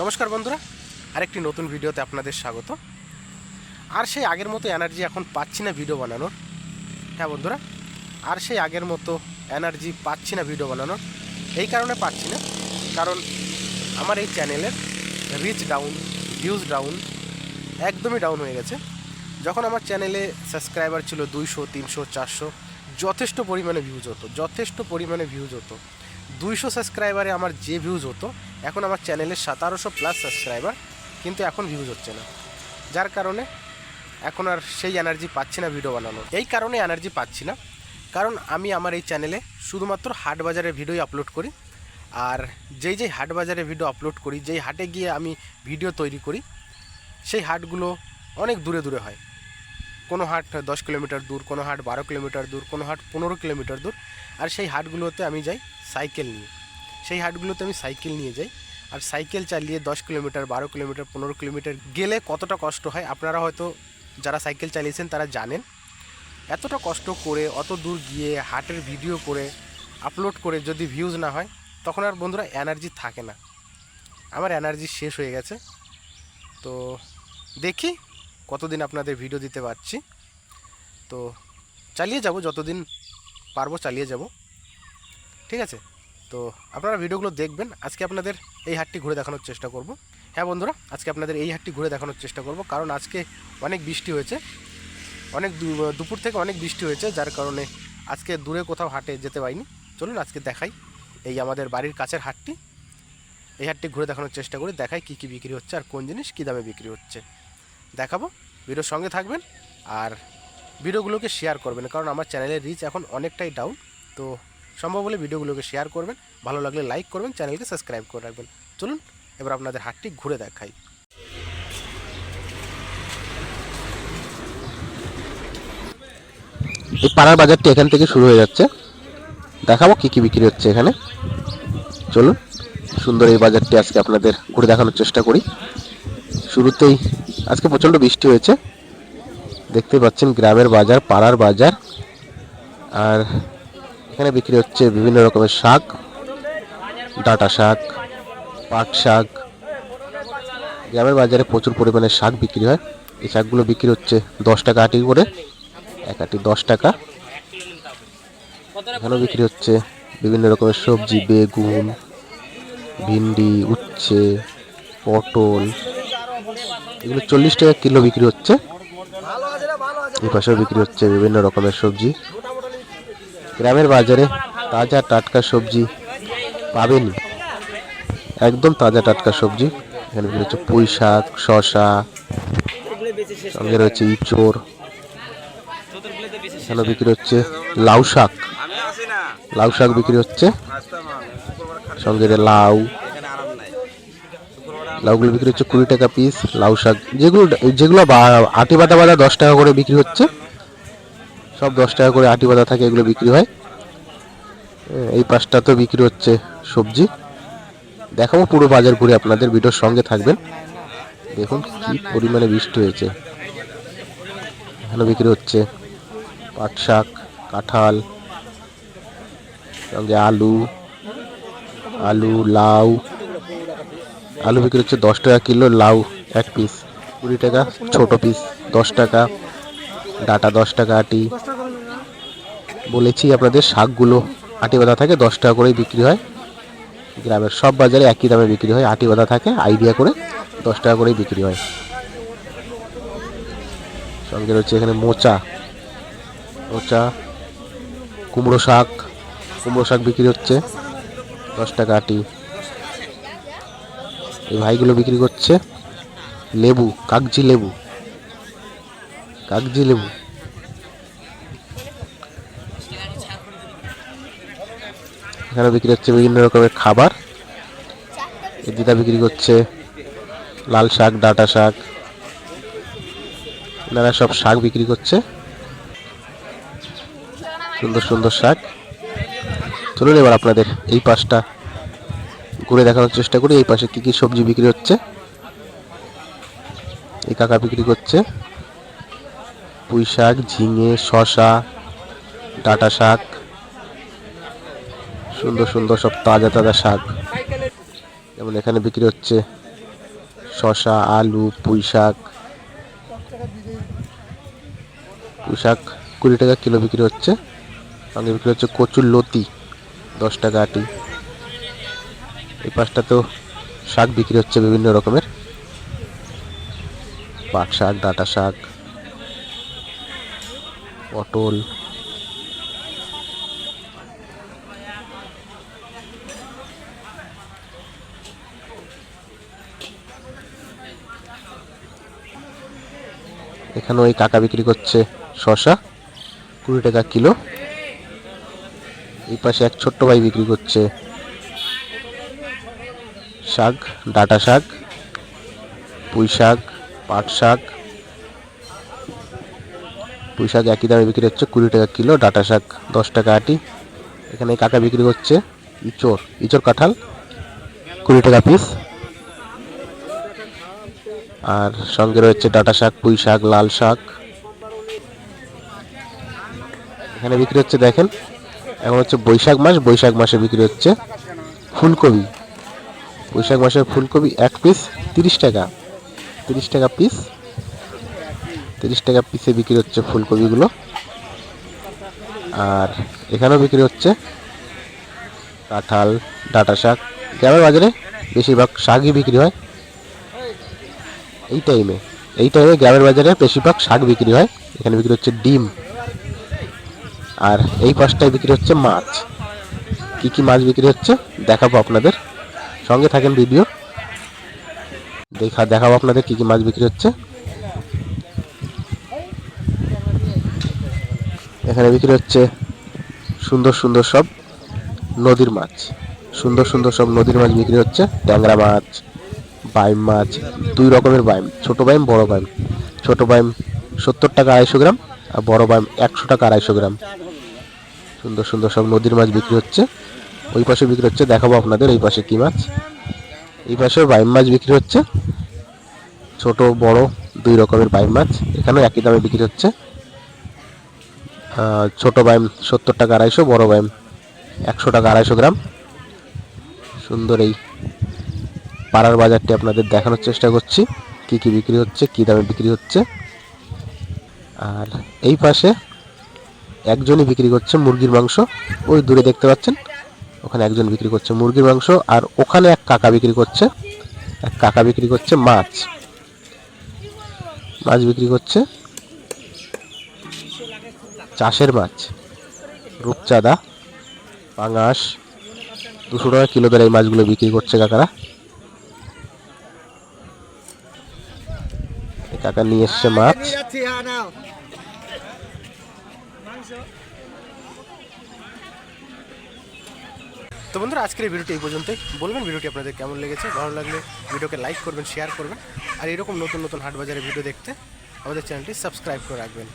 নমস্কার বন্ধুরা, আরেকটি নতুন ভিডিওতে আপনাদের স্বাগত। আর সেই আগের মতো এনার্জি এখন পাচ্ছি না ভিডিও বানানোর। হ্যাঁ বন্ধুরা, আর সেই আগের মতো এনার্জি পাচ্ছি না ভিডিও বানানোর। এই কারণে পাচ্ছি না, কারণ আমার এই চ্যানেলের রিচ ডাউন, ভিউজ ডাউন, একদমই ডাউন হয়ে গেছে। যখন আমার চ্যানেলে সাবস্ক্রাইবার ছিল 200, 300, 400, যথেষ্ট পরিমাণে ভিউজ হতো। 200 সাবস্ক্রাইবারে আমার যে ভিউজ হতো, এখন আমার চ্যানেলে 1700 প্লাস সাবস্ক্রাইবার, কিন্তু এখন ভিউজ হচ্ছে না। যার কারণে এখন আর সেই এনার্জি পাচ্ছি না ভিডিও বানানোর। এই কারণে এনার্জি পাচ্ছি না, কারণ আমি আমার এই চ্যানেলে শুধুমাত্র হাট বাজারের ভিডিওই আপলোড করি। আর যেই হাট বাজারে ভিডিও আপলোড করি, যেই হাটে গিয়ে আমি ভিডিও তৈরি করি, সেই হাটগুলো অনেক দূরে দূরে হয়। কোনো হাট 10 কিলোমিটার দূর, কোনো হাট 12 কিলোমিটার দূর, কোনো হাট 15 কিলোমিটার দূর। আর সেই হাটগুলোতে আমি যাই সাইকেল নিয়ে। আর সাইকেল চালিয়ে 10 কিলোমিটার, 12 কিলোমিটার, 15 কিলোমিটার গেলে কতটা কষ্ট হয় আপনারা হয়তো যারা সাইকেল চালিয়েছেন তারা জানেন। এতটা কষ্ট করে অত দূর গিয়ে হাটের ভিডিও করে আপলোড করে যদি ভিউজ না হয়, তখন আর বন্ধুরা এনার্জি থাকে না। আমার এনার্জি শেষ হয়ে গেছে। তো দেখি কতদিন আপনাদের ভিডিও দিতে পারছি। তো চালিয়ে যাব, যতদিন পারবো চালিয়ে যাব, ঠিক আছে? তো আপনারা ভিডিওগুলো দেখবেন। আজকে আপনাদের এই হাটটি ঘুরে দেখানোর চেষ্টা করব। হ্যাঁ বন্ধুরা, আজকে আপনাদের এই হাটটি ঘুরে দেখানোর চেষ্টা করব, কারণ আজকে অনেক বৃষ্টি হয়েছে, দুপুর থেকে অনেক বৃষ্টি হয়েছে, যার কারণে আজকে দূরে কোথাও হাটে যেতে পারিনি। চলুন আজকে দেখাই এই আমাদের বাড়ির কাছের হাটটি। এই হাটটি ঘুরে দেখানোর চেষ্টা করি, দেখাই কী কী বিক্রি হচ্ছে আর কোন জিনিস কী দামে বিক্রি হচ্ছে দেখাবো। ভিডিওর সঙ্গে থাকবেন আর ভিডিওগুলোকে শেয়ার করবেন, কারণ আমার চ্যানেলের রিচ এখন অনেকটাই ডাউন। তো সম্ভব হলে ভিডিওগুলোকে শেয়ার করবেন, ভালো লাগলে লাইক করবেন, চ্যানেলকে সাবস্ক্রাইব করে রাখবেন। চলুন এবার আপনাদের হাটটি ঘুরে দেখাই। এই পাড়ার বাজারটি এখান থেকে শুরু হয়ে যাচ্ছে। দেখাবো কি কি বিক্রি হচ্ছে এখানে। চলুন সুন্দর এই বাজারটি আজকে আপনাদের ঘুরে দেখানোর চেষ্টা করি। শুরুতেই আজকে প্রচণ্ড বৃষ্টি হয়েছে, দেখতে পাচ্ছেন গ্রামের বাজার, পাড়ার বাজার। আর এখানে বিক্রি হচ্ছে বিভিন্ন রকমের শাক, ডাঁটা শাক, পাট শাক। গ্রামের বাজারে প্রচুর পরিমাণে শাক বিক্রি হয়। এই শাকগুলো বিক্রি হচ্ছে 10 টাকা আটি করে, এক আটি 10 টাকা। এখানেও বিক্রি হচ্ছে বিভিন্ন রকমের সবজি, বেগুন, ভিন্ডি, উচ্ছে, পটল, এগুলো 40 টাকা কিলো বিক্রি হচ্ছে। এই পাশেও বিক্রি হচ্ছে বিভিন্ন রকমের সবজি। গ্রামের বাজারে তাজা টাটকা সবজি পাবেনই, একদম তাজা টাটকা সবজি। এখানে বিক্রি হচ্ছে পুঁই শাক, শশা, সঙ্গে রয়েছে ইঁচড়। এখানে বিক্রি হচ্ছে লাউ শাক, বিক্রি হচ্ছে, সঙ্গে লাউ, লাউগুলো বিক্রি হচ্ছে 20 টাকা পিস। লাউ শাক যেগুলো আটি বাঁধা 10 টাকা করে বিক্রি হচ্ছে, সব 10 টাকা করে আটি বাঁধা থাকে, এগুলো বিক্রি হয়। এই পাশটা তো বিক্রি হচ্ছে সবজি। দেখাবো পুরো বাজার ঘুরে, আপনাদের ভিডিওর সঙ্গে থাকবেন। দেখুন কি পরিমাণে বৃষ্টি হয়েছে। এখানে বিক্রি হচ্ছে পাট শাক, কাঁঠাল, সঙ্গে আলু, লাউ। আলু বিক্রি হচ্ছে 10 টাকা কিলো, লাউ এক পিস 20 টাকা, ছোট পিস 10 টাকা, ডাটা 10 টাকা আটি। বলেছি আপনাদের শাকগুলো আটি বাঁধা থাকে, 10 টাকা করেই বিক্রি হয়। গ্রামের সব বাজারে একই দামে বিক্রি হয়, আটি বাঁধা থাকে, আইডিয়া করে 10 টাকা করেই বিক্রি হয়। সঙ্গে রয়েছে এখানে মোচা, কুমড়ো শাক বিক্রি হচ্ছে 10 টাকা আটি। এই ভাইগুলো বিক্রি করছে লেবু, কাগজি লেবু। এখানে বিক্রি হচ্ছে বিভিন্ন রকমের খাবার। এই দিদা বিক্রি করছে লাল শাক, ডাঁটা শাক, এনারা সব শাক বিক্রি করছে, সুন্দর সুন্দর শাক। চলুন এবার আপনাদের এই পাশটা ঘুরে দেখানোর চেষ্টা করি, এই পাশে কি কি সবজি বিক্রি হচ্ছে। এই কাকা বিক্রি করছে পুঁই শাক, ঝিঙে, শশা, ডাঁটা শাক, সুন্দর সুন্দর সব তাজা তাজা শাক। যেমন এখানে বিক্রি হচ্ছে শসা, আলু, পুঁই শাক। পুঁই শাক 20 টাকা কিলো বিক্রি হচ্ছে। সঙ্গে বিক্রি হচ্ছে কচুর লতি 10 টাকা আটি। এই পাশটাতেও শাক বিক্রি হচ্ছে বিভিন্ন রকমের, পাট শাক, ডাঁটা শাক, পটল। এখানেও এই কাকা বিক্রি করছে শসা 20 টাকা কিলো। এই পাশে এক ছোট্ট ভাই বিক্রি করছে শাক, ডাঁটা শাক, পুঁই শাক, পাট শাক। পুঁই শাক একই দামে বিক্রি হচ্ছে 20 টাকা কিলো, ডাঁটা শাক 10 টাকা আটি। এখানে এই কাকা বিক্রি করছে ইঁচড় কাঁঠাল 20 টাকা পিস। আর সঙ্গে রয়েছে ডাঁটা শাক, পুঁই শাক, লাল শাক। এখানে বিক্রি হচ্ছে, দেখেন এখন হচ্ছে বৈশাখ মাস, বৈশাখ মাসে বিক্রি হচ্ছে ফুলকপি। বৈশাখ মাসের ফুলকপি এক পিস 30 টাকা, 30 টাকা পিস। 30 টাকা পিসে বিক্রি হচ্ছে ফুলকপিগুলো। আর এখানেও বিক্রি হচ্ছে কাঁঠাল, ডাঁটা শাক। গ্রামের বাজারে বেশিরভাগ শাকই বিক্রি হয় এই টাইমে। গ্রামের বাজারে বেশিরভাগ শাক বিক্রি হয়। এখানে বিক্রি হচ্ছে ডিম। আর এই পাশটায় বিক্রি হচ্ছে মাছ। কি কি মাছ বিক্রি হচ্ছে দেখাবো আপনাদের, সঙ্গে থাকেন ভিডিও। দেখাবো আপনাদের কি কি মাছ বিক্রি হচ্ছে। এখানে বিক্রি হচ্ছে সুন্দর সুন্দর সব নদীর মাছ। সুন্দর সুন্দর সব নদীর মাছ বিক্রি হচ্ছে। ট্যাংরা মাছ, বাইম মাছ, 2 রকমের বাইম, ছোট বাইম, বড় বাইম। ছোট বাইম 70 টাকা 250 গ্রাম, আর বড় বাইম 100 টাকা 250 গ্রাম। সুন্দর সুন্দর সব নদীর মাছ বিক্রি হচ্ছে। ওই পাশে বিক্রি হচ্ছে, দেখাবো আপনাদের এই পাশে কি মাছ। এই পাশে বাইম মাছ বিক্রি হচ্ছে, ছোট বড় 2 রকমের বাইম মাছ। এখানেও একই দামে বিক্রি হচ্ছে। ছোট বাইম 70 টাকা 250, বড় বাইম 100 টাকা 250 গ্রাম। সুন্দর এই পাড়ার বাজারটি আপনাদের দেখানোর চেষ্টা করছি, কি কি বিক্রি হচ্ছে, কি দামে বিক্রি হচ্ছে। আর এই পাশে একজনই বিক্রি করছে মুরগির মাংস, ওই দূরে দেখতে পাচ্ছেন, ওখানে একজন বিক্রি করছে মুরগির মাংস। আর ওখানে এক কাকা বিক্রি করছে মাছ বিক্রি করছে, চাষের মাছ, রূপচাঁদা, পাঙাশ। 200 টাকা কিলো দরে এই মাছগুলো বিক্রি করছে কাকারা। কাকা নিয়ে এসছে মাছ। তো বন্ধুরা, আজকের এই ভিডিওটি এই পর্যন্তই। বলবেন ভিডিওটি আপনাদের কেমন লেগেছে। ভালো লাগলে ভিডিওকে লাইক করবেন, শেয়ার করবেন। আর এরকম নতুন নতুন হাট বাজারের ভিডিও দেখতে আমাদের চ্যানেলটি সাবস্ক্রাইব করে রাখবেন।